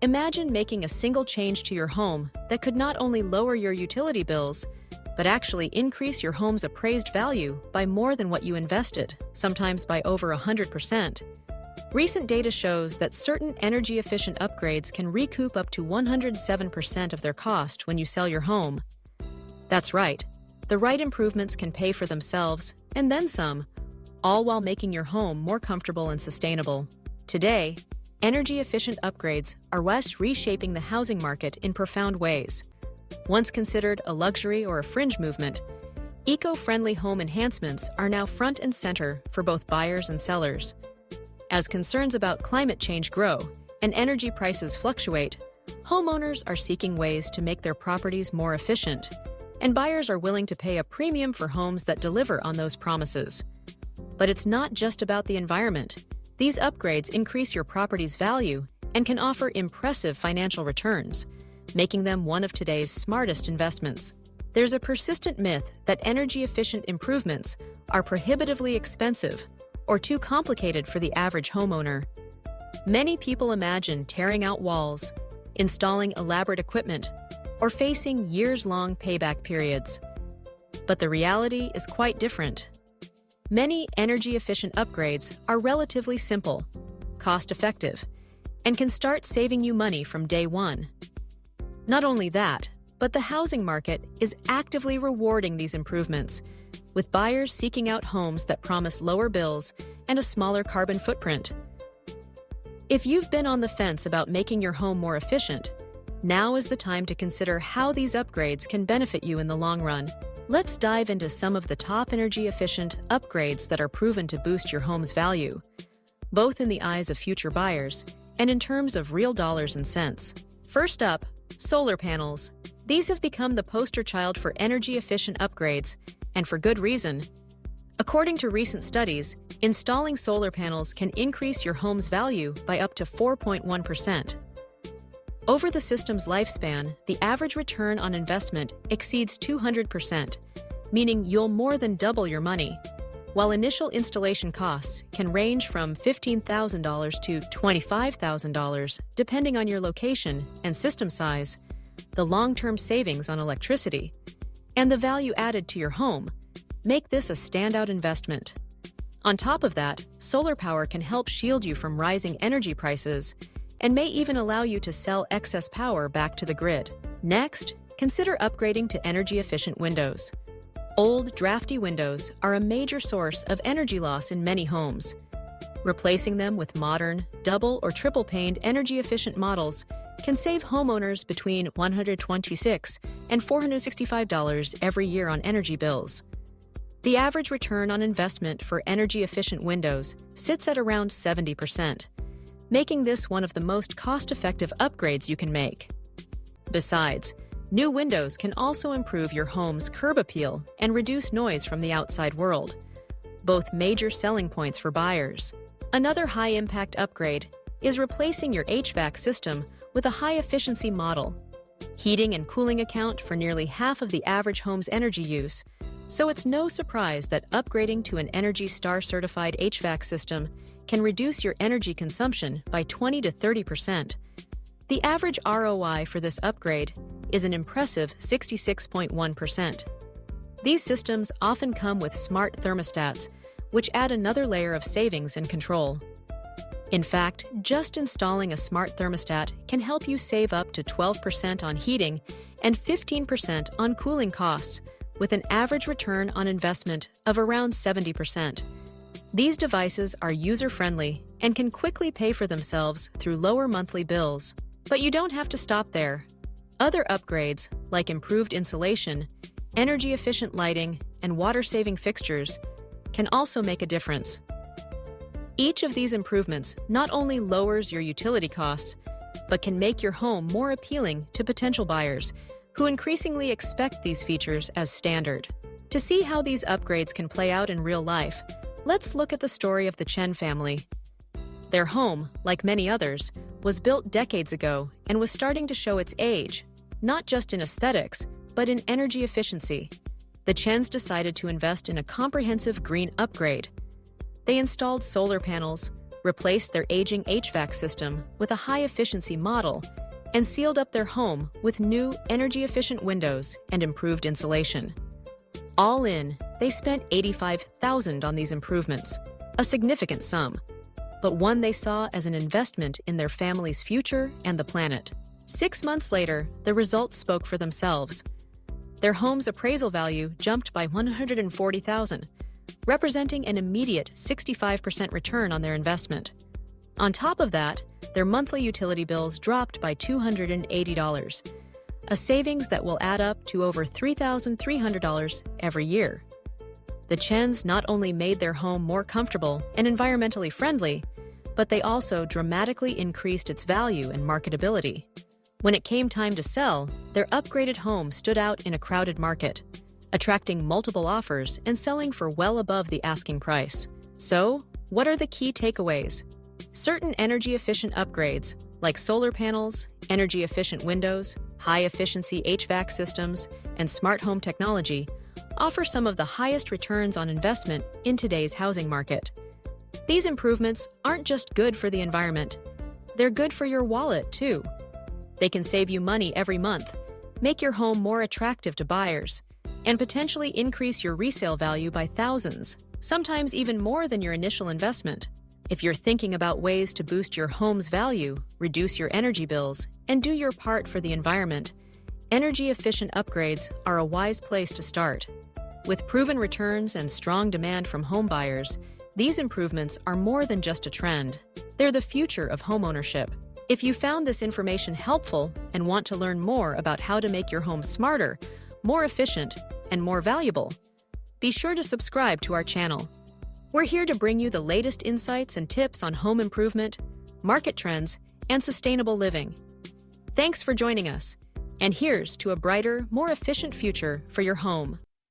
Imagine making a single change to your home that could not only lower your utility bills, but actually increase your home's appraised value by more than what you invested, sometimes by over 100%. Recent data shows that certain energy-efficient upgrades can recoup up to 107% of their cost when you sell your home. That's right, the right improvements can pay for themselves, and then some, all while making your home more comfortable and sustainable. Today, energy-efficient upgrades are reshaping the housing market in profound ways. Once considered a luxury or a fringe movement, eco-friendly home enhancements are now front and center for both buyers and sellers. As concerns about climate change grow and energy prices fluctuate, homeowners are seeking ways to make their properties more efficient, and buyers are willing to pay a premium for homes that deliver on those promises. But it's not just about the environment. These upgrades increase your property's value and can offer impressive financial returns, making them one of today's smartest investments. There's a persistent myth that energy-efficient improvements are prohibitively expensive or too complicated for the average homeowner. Many people imagine tearing out walls, installing elaborate equipment, or facing years-long payback periods. But the reality is quite different. Many energy-efficient upgrades are relatively simple, cost-effective, and can start saving you money from day one. Not only that, but the housing market is actively rewarding these improvements, with buyers seeking out homes that promise lower bills and a smaller carbon footprint. If you've been on the fence about making your home more efficient, now is the time to consider how these upgrades can benefit you in the long run. Let's dive into some of the top energy-efficient upgrades that are proven to boost your home's value, both in the eyes of future buyers and in terms of real dollars and cents. First up, solar panels. These have become the poster child for energy-efficient upgrades, and for good reason. According to recent studies, installing solar panels can increase your home's value by up to 4.1%. Over the system's lifespan, the average return on investment exceeds 200%, meaning you'll more than double your money. While initial installation costs can range from $15,000 to $25,000, depending on your location and system size, the long-term savings on electricity and the value added to your home make this a standout investment. On top of that, solar power can help shield you from rising energy prices and may even allow you to sell excess power back to the grid. Next, consider upgrading to energy-efficient windows. Old, drafty windows are a major source of energy loss in many homes. Replacing them with modern, double or triple-paned energy-efficient models can save homeowners between $126 and $465 every year on energy bills. The average return on investment for energy-efficient windows sits at around 70%, making this one of the most cost-effective upgrades you can make. Besides, new windows can also improve your home's curb appeal and reduce noise from the outside world, both major selling points for buyers. Another high-impact upgrade is replacing your HVAC system with a high-efficiency model. Heating and cooling account for nearly half of the average home's energy use, so it's no surprise that upgrading to an ENERGY STAR-certified HVAC system can reduce your energy consumption by 20 to 30%. The average ROI for this upgrade is an impressive 66.1%. These systems often come with smart thermostats, which add another layer of savings and control. In fact, just installing a smart thermostat can help you save up to 12% on heating and 15% on cooling costs, with an average return on investment of around 70%. These devices are user-friendly and can quickly pay for themselves through lower monthly bills. But you don't have to stop there. Other upgrades, like improved insulation, energy-efficient lighting, and water-saving fixtures, can also make a difference. Each of these improvements not only lowers your utility costs, but can make your home more appealing to potential buyers who increasingly expect these features as standard. To see how these upgrades can play out in real life, let's look at the story of the Chen family. Their home, like many others, was built decades ago and was starting to show its age, not just in aesthetics, but in energy efficiency. The Chens decided to invest in a comprehensive green upgrade. They installed solar panels, replaced their aging HVAC system with a high-efficiency model, and sealed up their home with new energy-efficient windows and improved insulation. All in, they spent $85,000 on these improvements, a significant sum, but one they saw as an investment in their family's future and the planet. 6 months later, the results spoke for themselves. Their home's appraisal value jumped by $140,000, representing an immediate 65% return on their investment. On top of that, their monthly utility bills dropped by $280, a savings that will add up to over $3,300 every year. The Chens not only made their home more comfortable and environmentally friendly, but they also dramatically increased its value and marketability. When it came time to sell, their upgraded home stood out in a crowded market, attracting multiple offers and selling for well above the asking price. So, what are the key takeaways? Certain energy-efficient upgrades, like solar panels, energy-efficient windows, high-efficiency HVAC systems, and smart home technology, offer some of the highest returns on investment in today's housing market. These improvements aren't just good for the environment, they're good for your wallet, too. They can save you money every month, make your home more attractive to buyers, and potentially increase your resale value by thousands, sometimes even more than your initial investment. If you're thinking about ways to boost your home's value, reduce your energy bills, and do your part for the environment, energy-efficient upgrades are a wise place to start. With proven returns and strong demand from home buyers, these improvements are more than just a trend. They're the future of homeownership. If you found this information helpful and want to learn more about how to make your home smarter, more efficient, and more valuable, be sure to subscribe to our channel. We're here to bring you the latest insights and tips on home improvement, market trends, and sustainable living. Thanks for joining us, and here's to a brighter, more efficient future for your home.